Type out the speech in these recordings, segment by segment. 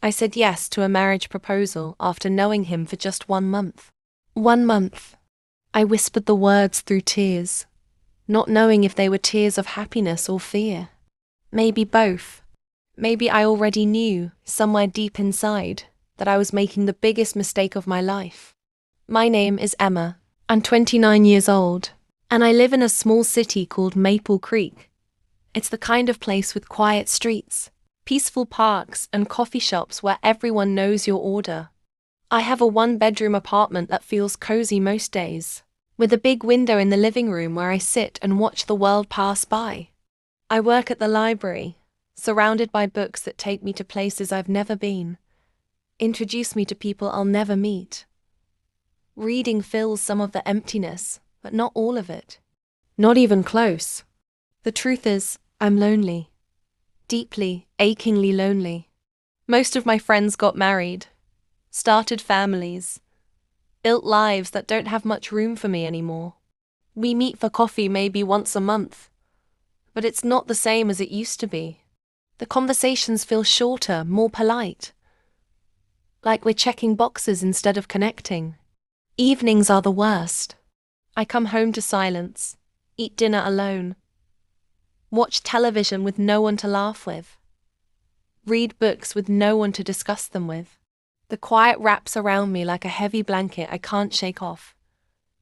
I said yes to a marriage proposal after knowing him for just 1 month. 1 month. I whispered the words through tears, not knowing if they were tears of happiness or fear. Maybe both. Maybe I already knew, somewhere deep inside, that I was making the biggest mistake of my life. My name is Emma. I'm 29 years old, and I live in a small city called Maple Creek. It's the kind of place with quiet streets, peaceful parks, and coffee shops where everyone knows your order. I have a 1-bedroom apartment that feels cozy most days, with a big window in the living room where I sit and watch the world pass by. I work at the library, surrounded by books that take me to places I've never been, introduce me to people I'll never meet. Reading fills some of the emptiness, but not all of it. Not even close. The truth is, I'm lonely. Deeply, achingly lonely. Most of my friends got married, started families, built lives that don't have much room for me anymore. We meet for coffee maybe once a month, but it's not the same as it used to be. The conversations feel shorter, more polite. Like we're checking boxes instead of connecting. Evenings are the worst. I come home to silence, eat dinner alone, watch television with no one to laugh with, read books with no one to discuss them with. The quiet wraps around me like a heavy blanket I can't shake off,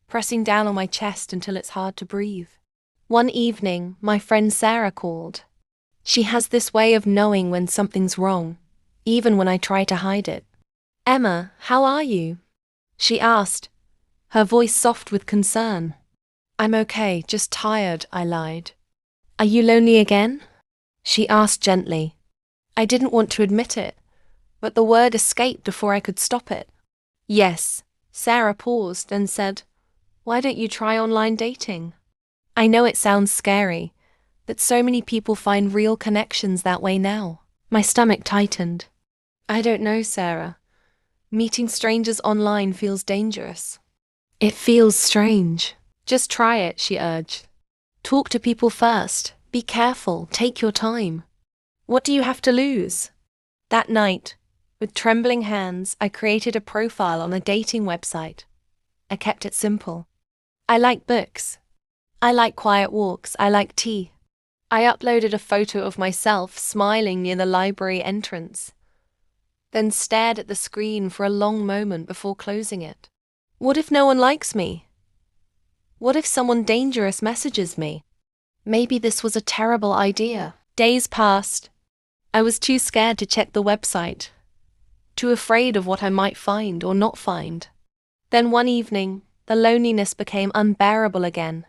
pressing down on my chest until it's hard to breathe. One evening, my friend Sarah called. She has this way of knowing when something's wrong, even when I try to hide it. "Emma, how are you?" she asked, her voice soft with concern. "I'm okay, just tired," I lied. "Are you lonely again?" she asked gently. I didn't want to admit it, but the word escaped before I could stop it. "Yes." Sarah paused and said, "Why don't you try online dating?" I know it sounds scary, but so many people find real connections that way now. My stomach tightened. "I don't know, Sarah. Meeting strangers online feels dangerous." "It feels strange." "Just try it," she urged. "Talk to people first. Be careful. Take your time. What do you have to lose?" That night, with trembling hands, I created a profile on a dating website. I kept it simple. I like books. I like quiet walks. I like tea. I uploaded a photo of myself smiling near the library entrance, then stared at the screen for a long moment before closing it. What if no one likes me? What if someone dangerous messages me? Maybe this was a terrible idea. Days passed. I was too scared to check the website, too afraid of what I might find or not find. Then one evening, the loneliness became unbearable again.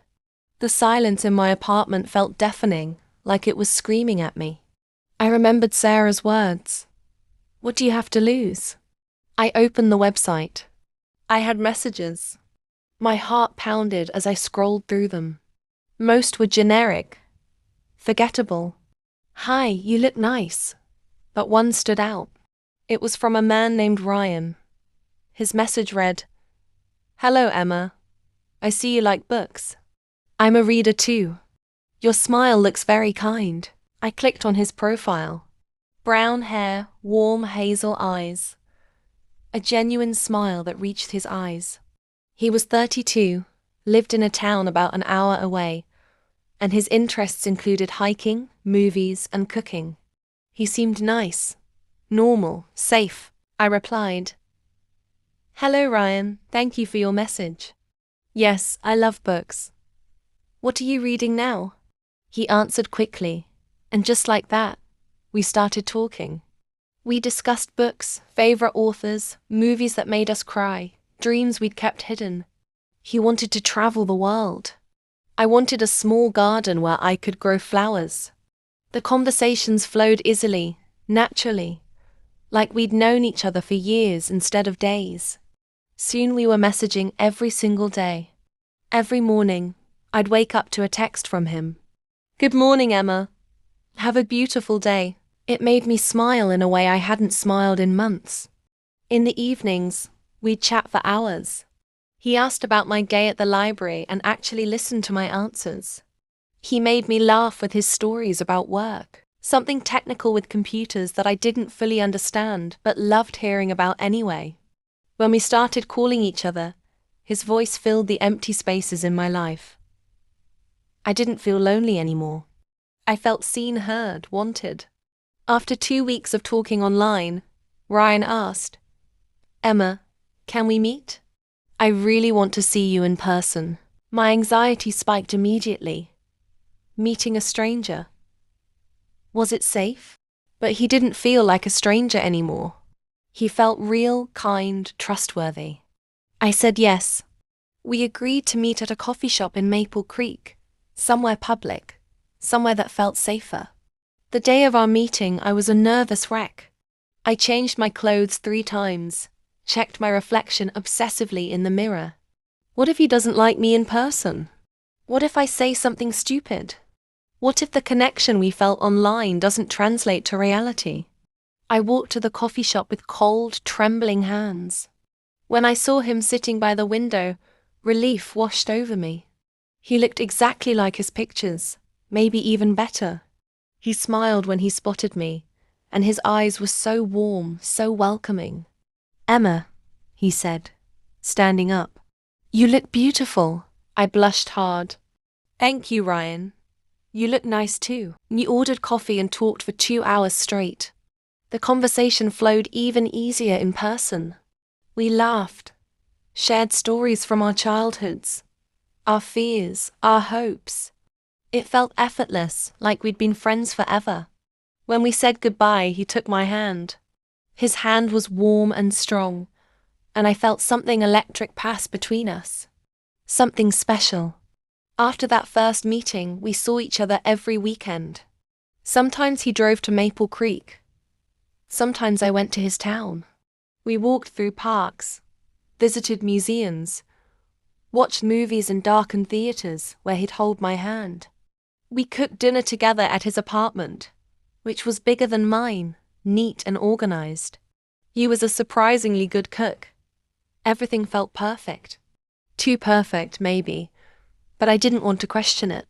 The silence in my apartment felt deafening, like it was screaming at me. I remembered Sarah's words. "What do you have to lose?" I opened the website. I had messages. My heart pounded as I scrolled through them. Most were generic, forgettable. "Hi, you look nice." But one stood out. It was from a man named Ryan. His message read, "Hello, Emma. I see you like books. I'm a reader too. Your smile looks very kind." I clicked on his profile. Brown hair, warm hazel eyes. A genuine smile that reached his eyes. He was 32, lived in a town about an hour away, and his interests included hiking, movies, and cooking. He seemed nice, normal, safe. I replied, "Hello, Ryan. Thank you for your message. Yes, I love books. What are you reading now?" He answered quickly, and just like that, we started talking. We discussed books, favorite authors, movies that made us cry, dreams we'd kept hidden. He wanted to travel the world. I wanted a small garden where I could grow flowers. The conversations flowed easily, naturally, like we'd known each other for years instead of days. Soon we were messaging every single day. Every morning, I'd wake up to a text from him. "Good morning, Emma. Have a beautiful day." It made me smile in a way I hadn't smiled in months. In the evenings, we'd chat for hours. He asked about my day at the library and actually listened to my answers. He made me laugh with his stories about work. Something technical with computers that I didn't fully understand but loved hearing about anyway. When we started calling each other, his voice filled the empty spaces in my life. I didn't feel lonely anymore. I felt seen, heard, wanted. After 2 weeks of talking online, Ryan asked, "Emma, can we meet? I really want to see you in person." My anxiety spiked immediately. Meeting a stranger. Was it safe? But he didn't feel like a stranger anymore. He felt real, kind, trustworthy. I said yes. We agreed to meet at a coffee shop in Maple Creek, somewhere public, somewhere that felt safer. The day of our meeting, I was a nervous wreck. I changed my clothes 3 times, checked my reflection obsessively in the mirror. What if he doesn't like me in person? What if I say something stupid? What if the connection we felt online doesn't translate to reality? I walked to the coffee shop with cold, trembling hands. When I saw him sitting by the window, relief washed over me. He looked exactly like his pictures, maybe even better. He smiled when he spotted me, and his eyes were so warm, so welcoming. "Emma," he said, standing up. "You look beautiful." I blushed hard. "Thank you, Ryan. You look nice too." We ordered coffee and talked for 2 hours straight. The conversation flowed even easier in person. We laughed, shared stories from our childhoods, our fears, our hopes. It felt effortless, like we'd been friends forever. When we said goodbye, he took my hand. His hand was warm and strong, and I felt something electric pass between us. Something special. After that first meeting, we saw each other every weekend. Sometimes he drove to Maple Creek. Sometimes I went to his town. We walked through parks, visited museums, watched movies in darkened theaters where he'd hold my hand. We cooked dinner together at his apartment, which was bigger than mine, neat and organized. He was a surprisingly good cook. Everything felt perfect. Too perfect, maybe, but I didn't want to question it.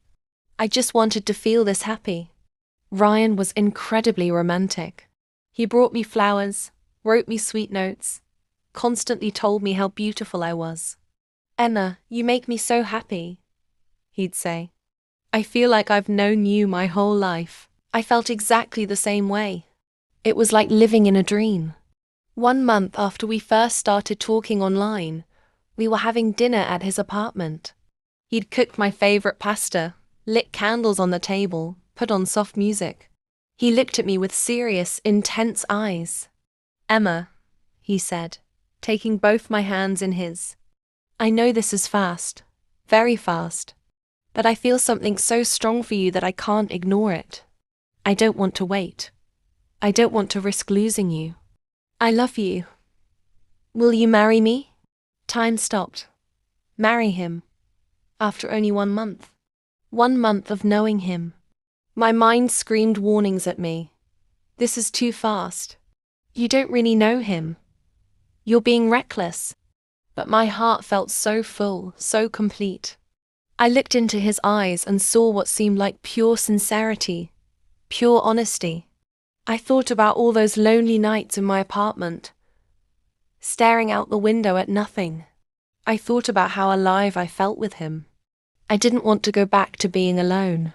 I just wanted to feel this happy. Ryan was incredibly romantic. He brought me flowers, wrote me sweet notes, constantly told me how beautiful I was. "Emma, you make me so happy," he'd say. "I feel like I've known you my whole life." I felt exactly the same way. It was like living in a dream. 1 month after we first started talking online, we were having dinner at his apartment. He'd cooked my favorite pasta, lit candles on the table, put on soft music. He looked at me with serious, intense eyes. "Emma," he said, taking both my hands in his. "I know this is fast, very fast, but I feel something so strong for you that I can't ignore it. I don't want to wait. I don't want to risk losing you. I love you. Will you marry me?" Time stopped. Marry him. After only 1 month. 1 month of knowing him. My mind screamed warnings at me. This is too fast. You don't really know him. You're being reckless. But my heart felt so full, so complete. I looked into his eyes and saw what seemed like pure sincerity, pure honesty. I thought about all those lonely nights in my apartment, staring out the window at nothing. I thought about how alive I felt with him. I didn't want to go back to being alone.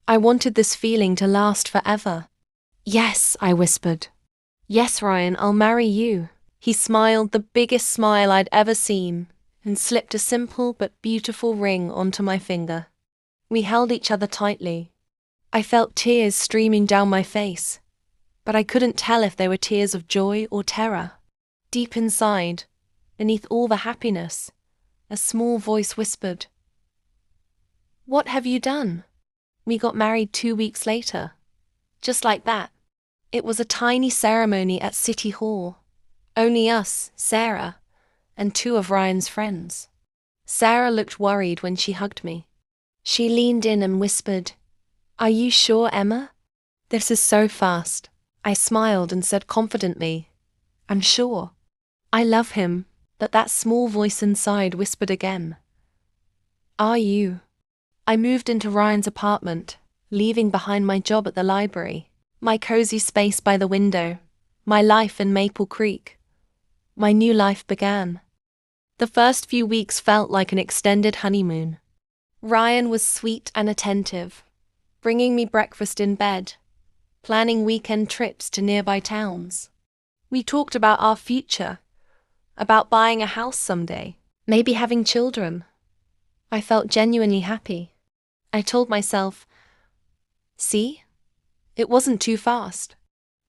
I wanted this feeling to last forever. "Yes," I whispered. "Yes, Ryan, I'll marry you." He smiled, the biggest smile I'd ever seen, and slipped a simple but beautiful ring onto my finger. We held each other tightly. I felt tears streaming down my face, but I couldn't tell if they were tears of joy or terror. Deep inside, beneath all the happiness, a small voice whispered, "What have you done?" We got married 2 weeks later. Just like that. It was a tiny ceremony at City Hall. Only us, Sarah, and 2 of Ryan's friends. Sarah looked worried when she hugged me. She leaned in and whispered, "Are you sure, Emma? This is so fast." I smiled and said confidently, "I'm sure. I love him," but that small voice inside whispered again, "Are you?" I moved into Ryan's apartment, leaving behind my job at the library. My cozy space by the window, my life in Maple Creek. My new life began. The first few weeks felt like an extended honeymoon. Ryan was sweet and attentive, bringing me breakfast in bed, planning weekend trips to nearby towns. We talked about our future, about buying a house someday, maybe having children. I felt genuinely happy. I told myself, see? It wasn't too fast.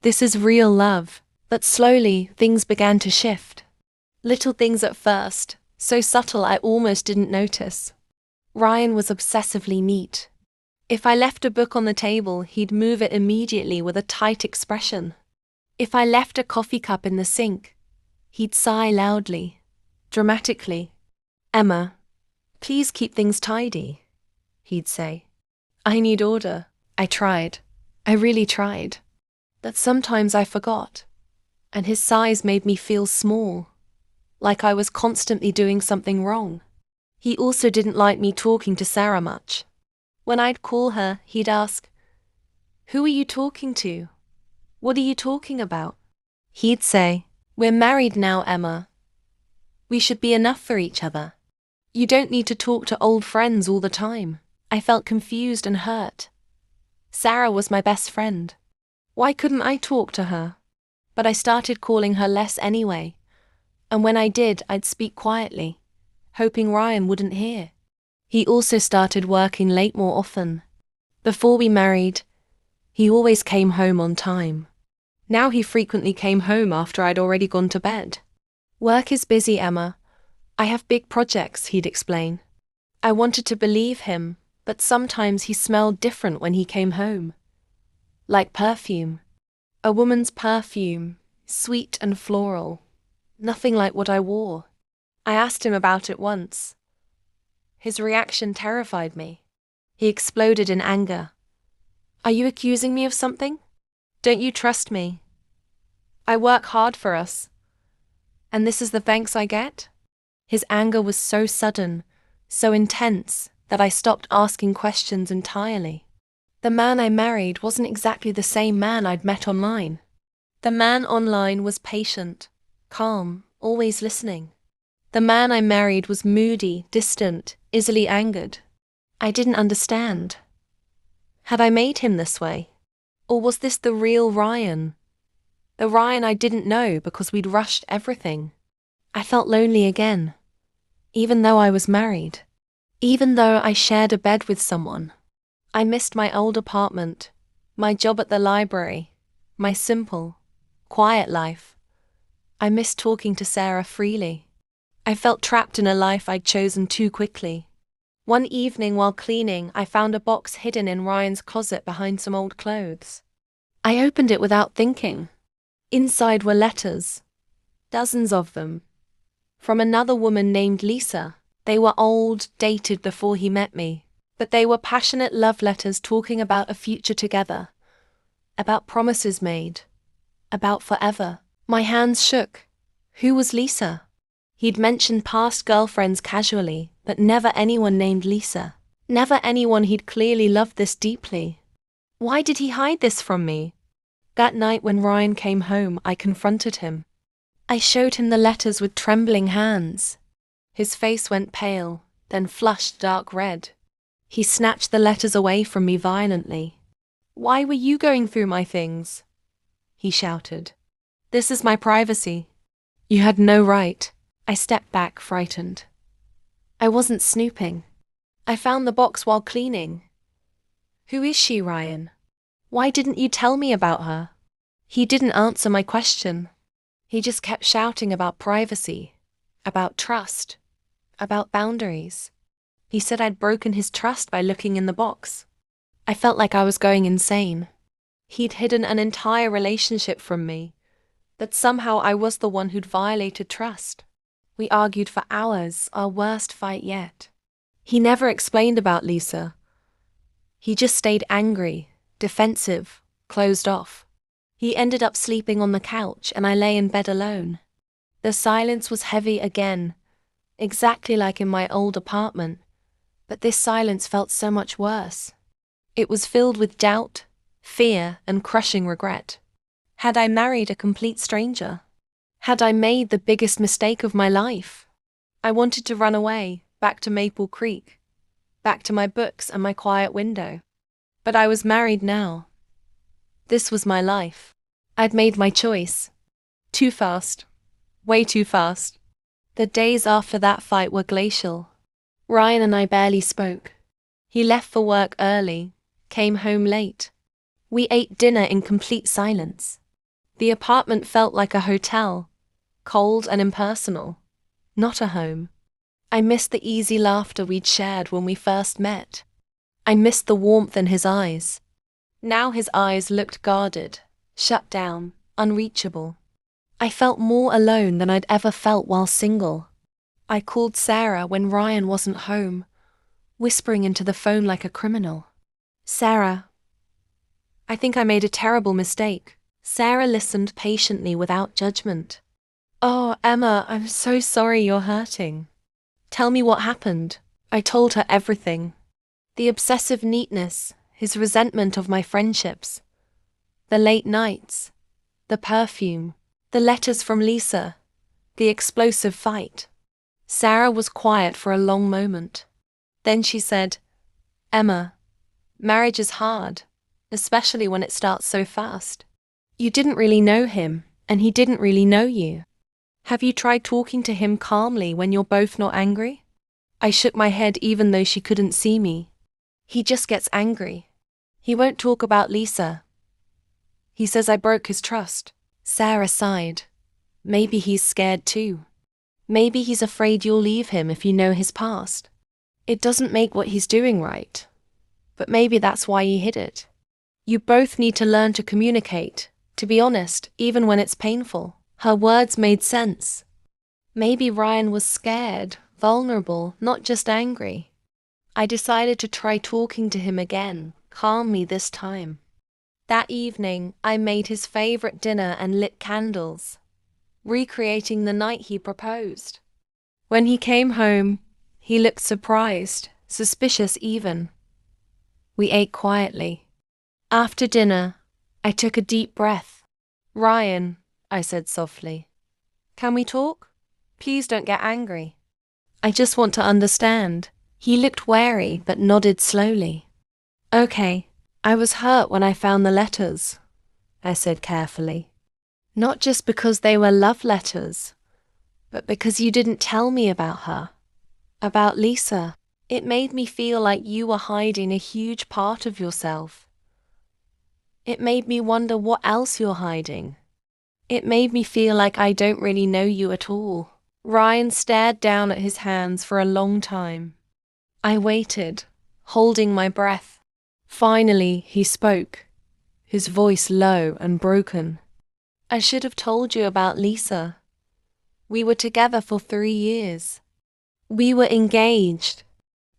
This is real love. But slowly, things began to shift. Little things at first, so subtle I almost didn't notice. Ryan was obsessively neat. If I left a book on the table, he'd move it immediately with a tight expression. If I left a coffee cup in the sink, he'd sigh loudly, dramatically. "Emma, please keep things tidy," he'd say. "I need order." I tried. I really tried. But sometimes I forgot. And his sighs made me feel small, like I was constantly doing something wrong. He also didn't like me talking to Sarah much. When I'd call her, he'd ask, "Who are you talking to? What are you talking about?" He'd say, "We're married now, Emma. We should be enough for each other. You don't need to talk to old friends all the time." I felt confused and hurt. Sarah was my best friend. Why couldn't I talk to her? But I started calling her less anyway, and when I did, I'd speak quietly, hoping Ryan wouldn't hear. He also started working late more often. Before we married, he always came home on time. Now he frequently came home after I'd already gone to bed. "Work is busy, Emma. I have big projects," he'd explain. I wanted to believe him, but sometimes he smelled different when he came home. Like perfume. A woman's perfume, sweet and floral. Nothing like what I wore. I asked him about it once. His reaction terrified me. He exploded in anger. "Are you accusing me of something? Don't you trust me? I work hard for us. And this is the thanks I get?" His anger was so sudden, so intense, that I stopped asking questions entirely. The man I married wasn't exactly the same man I'd met online. The man online was patient, calm, always listening. The man I married was moody, distant, easily angered. I didn't understand. Had I made him this way? Or was this the real Ryan? The Ryan I didn't know because we'd rushed everything. I felt lonely again, even though I was married. Even though I shared a bed with someone. I missed my old apartment, my job at the library, my simple, quiet life. I missed talking to Sarah freely. I felt trapped in a life I'd chosen too quickly. One evening while cleaning, I found a box hidden in Ryan's closet behind some old clothes. I opened it without thinking. Inside were letters, dozens of them, from another woman named Lisa. They were old, dated before he met me, but they were passionate love letters talking about a future together, about promises made, about forever. My hands shook. Who was Lisa? He'd mentioned past girlfriends casually, but never anyone named Lisa. Never anyone he'd clearly loved this deeply. Why did he hide this from me? That night when Ryan came home, I confronted him. I showed him the letters with trembling hands. His face went pale, then flushed dark red. He snatched the letters away from me violently. "Why were you going through my things?" he shouted. "This is my privacy. You had no right." I stepped back, frightened. I wasn't snooping. I found the box while cleaning. "Who is she, Ryan? Why didn't you tell me about her?" He didn't answer my question. He just kept shouting about privacy, about trust, about boundaries. He said I'd broken his trust by looking in the box. I felt like I was going insane. He'd hidden an entire relationship from me, that somehow I was the one who'd violated trust. We argued for hours, our worst fight yet. He never explained about Lisa. He just stayed angry, defensive, closed off. He ended up sleeping on the couch and I lay in bed alone. The silence was heavy again, exactly like in my old apartment, but this silence felt so much worse. It was filled with doubt, fear, and crushing regret. Had I married a complete stranger? Had I made the biggest mistake of my life? I wanted to run away, back to Maple Creek, back to my books and my quiet window. But I was married now. This was my life. I'd made my choice. Too fast. Way too fast. The days after that fight were glacial. Ryan and I barely spoke. He left for work early, came home late. We ate dinner in complete silence. The apartment felt like a hotel, cold and impersonal, not a home. I missed the easy laughter we'd shared when we first met. I missed the warmth in his eyes. Now his eyes looked guarded, shut down, unreachable. I felt more alone than I'd ever felt while single. I called Sarah when Ryan wasn't home, whispering into the phone like a criminal. "Sarah, I think I made a terrible mistake." Sarah listened patiently without judgment. "Oh, Emma, I'm so sorry you're hurting. Tell me what happened." I told her everything. The obsessive neatness, his resentment of my friendships, the late nights, the perfume, the letters from Lisa, the explosive fight. Sarah was quiet for a long moment. Then she said, "Emma, marriage is hard, especially when it starts so fast. You didn't really know him, and he didn't really know you. Have you tried talking to him calmly when you're both not angry?" I shook my head even though she couldn't see me. "He just gets angry. He won't talk about Lisa. He says I broke his trust." Sarah sighed. "Maybe he's scared too. Maybe he's afraid you'll leave him if you know his past. It doesn't make what he's doing right. But maybe that's why he hid it. You both need to learn to communicate, to be honest, even when it's painful." Her words made sense. Maybe Ryan was scared, vulnerable, not just angry. I decided to try talking to him again, calmly this time. That evening, I made his favorite dinner and lit candles, recreating the night he proposed. When he came home, he looked surprised, suspicious even. We ate quietly. After dinner, I took a deep breath. "Ryan," I said softly, "can we talk? Please don't get angry. I just want to understand." He looked wary but nodded slowly. "Okay, I was hurt when I found the letters," I said carefully. "Not just because they were love letters, but because you didn't tell me about her, about Lisa. It made me feel like you were hiding a huge part of yourself. It made me wonder what else you're hiding. It made me feel like I don't really know you at all." Ryan stared down at his hands for a long time. I waited, holding my breath. Finally, he spoke, his voice low and broken. "I should have told you about Lisa. We were together for 3 years. We were engaged,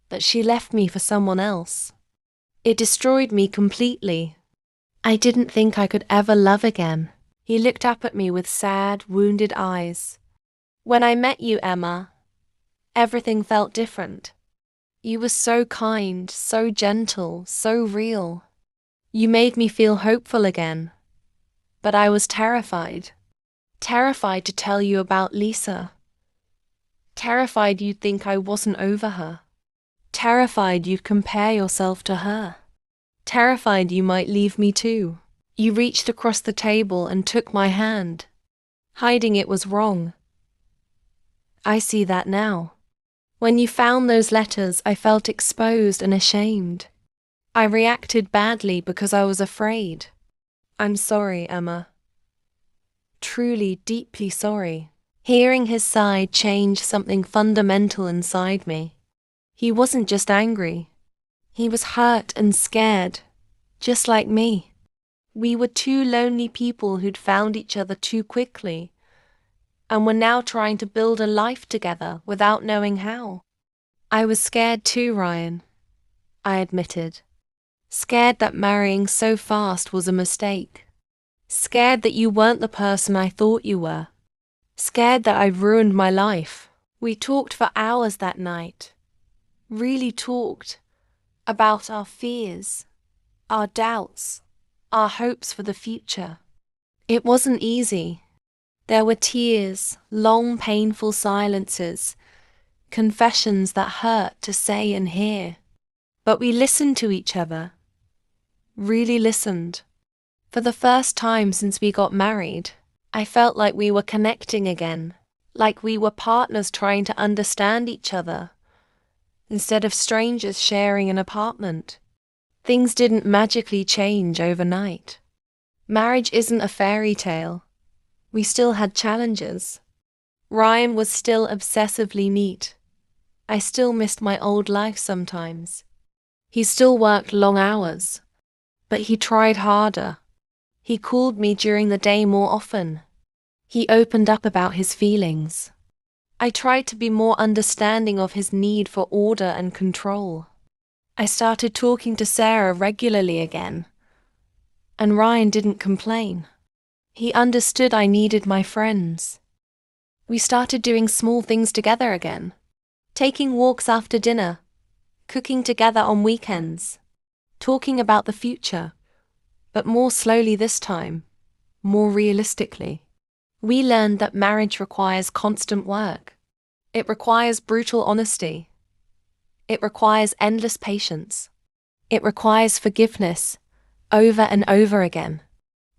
but she left me for someone else. It destroyed me completely. I didn't think I could ever love again." He looked up at me with sad, wounded eyes. "When I met you, Emma, everything felt different. You were so kind, so gentle, so real. You made me feel hopeful again. But I was terrified. Terrified to tell you about Lisa. Terrified you'd think I wasn't over her. Terrified you'd compare yourself to her. Terrified you might leave me too." You reached across the table and took my hand. Hiding it was wrong. I see that now. When you found those letters, I felt exposed and ashamed. I reacted badly because I was afraid. I'm sorry, Emma. Truly, deeply sorry. Hearing his sigh changed something fundamental inside me. He wasn't just angry. He was hurt and scared, just like me. We were two lonely people who'd found each other too quickly, and were now trying to build a life together without knowing how. I was scared too, Ryan, I admitted. Scared that marrying so fast was a mistake. Scared that you weren't the person I thought you were. Scared that I'd ruined my life. We talked for hours that night. Really talked about our fears, our doubts, our hopes for the future. It wasn't easy. There were tears, long painful silences, confessions that hurt to say and hear. But we listened to each other. Really listened. For the first time since we got married, I felt like we were connecting again, like we were partners trying to understand each other, instead of strangers sharing an apartment. Things didn't magically change overnight. Marriage isn't a fairy tale. We still had challenges. Ryan was still obsessively neat. I still missed my old life sometimes. He still worked long hours, but he tried harder. He called me during the day more often. He opened up about his feelings. I tried to be more understanding of his need for order and control. I started talking to Sarah regularly again, and Ryan didn't complain. He understood I needed my friends. We started doing small things together again, taking walks after dinner, cooking together on weekends, talking about the future, but more slowly this time, more realistically. We learned that marriage requires constant work. It requires brutal honesty. It requires endless patience. It requires forgiveness, over and over again.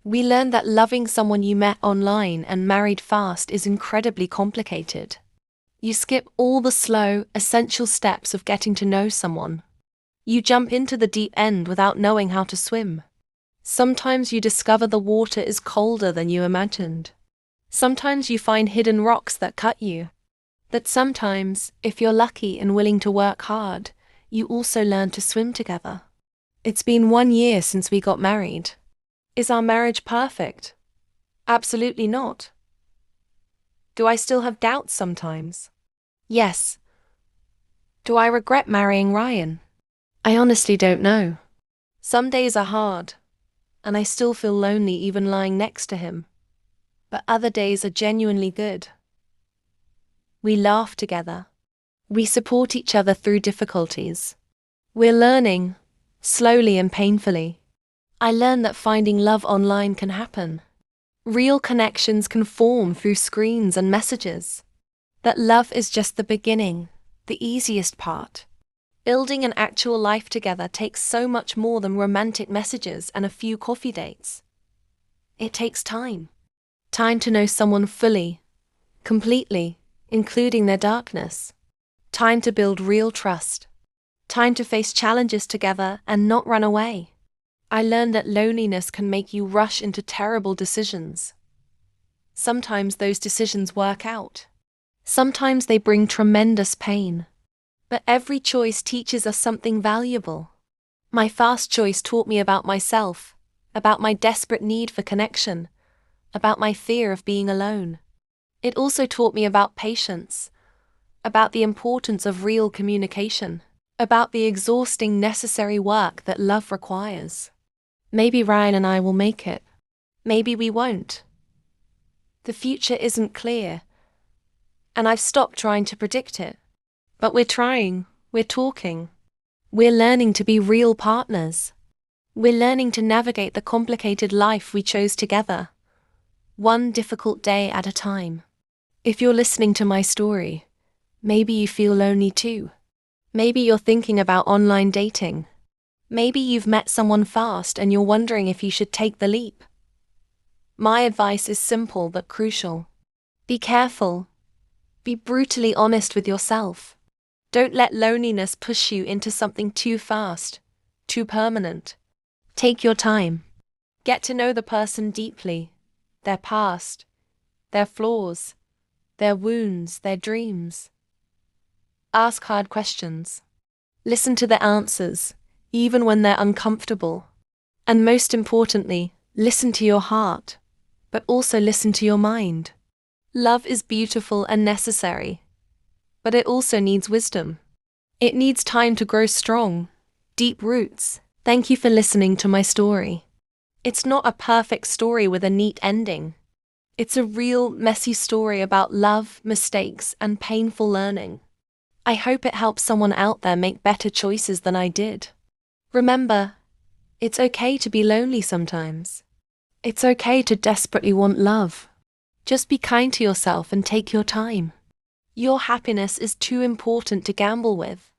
We learned that loving someone you met online and married fast is incredibly complicated. You skip all the slow, essential steps of getting to know someone. You jump into the deep end without knowing how to swim. Sometimes you discover the water is colder than you imagined. Sometimes you find hidden rocks that cut you. But sometimes, if you're lucky and willing to work hard, you also learn to swim together. It's been 1 year since we got married. Is our marriage perfect? Absolutely not. Do I still have doubts sometimes? Yes. Do I regret marrying Ryan? I honestly don't know. Some days are hard, and I still feel lonely even lying next to him. But other days are genuinely good. We laugh together. We support each other through difficulties. We're learning, slowly and painfully. I learned that finding love online can happen. Real connections can form through screens and messages. That love is just the beginning, the easiest part. Building an actual life together takes so much more than romantic messages and a few coffee dates. It takes time. Time to know someone fully, completely, including their darkness. Time to build real trust. Time to face challenges together and not run away. I learned that loneliness can make you rush into terrible decisions. Sometimes those decisions work out. Sometimes they bring tremendous pain. But every choice teaches us something valuable. My fast choice taught me about myself, about my desperate need for connection, about my fear of being alone. It also taught me about patience, about the importance of real communication, about the exhausting necessary work that love requires. Maybe Ryan and I will make it. Maybe we won't. The future isn't clear, and I've stopped trying to predict it. But we're trying, we're talking. We're learning to be real partners. We're learning to navigate the complicated life we chose together, one difficult day at a time. If you're listening to my story, maybe you feel lonely too. Maybe you're thinking about online dating. Maybe you've met someone fast and you're wondering if you should take the leap. My advice is simple but crucial. Be careful. Be brutally honest with yourself. Don't let loneliness push you into something too fast, too permanent. Take your time. Get to know the person deeply, their past, their flaws, their wounds, their dreams. Ask hard questions. Listen to the answers, even when they're uncomfortable. And most importantly, listen to your heart, but also listen to your mind. Love is beautiful and necessary, but it also needs wisdom. It needs time to grow strong, deep roots. Thank you for listening to my story. It's not a perfect story with a neat ending. It's a real, messy story about love, mistakes, and painful learning. I hope it helps someone out there make better choices than I did. Remember, It's okay to be lonely sometimes. It's okay to desperately want love. Just be kind to yourself and take your time. Your happiness is too important to gamble with.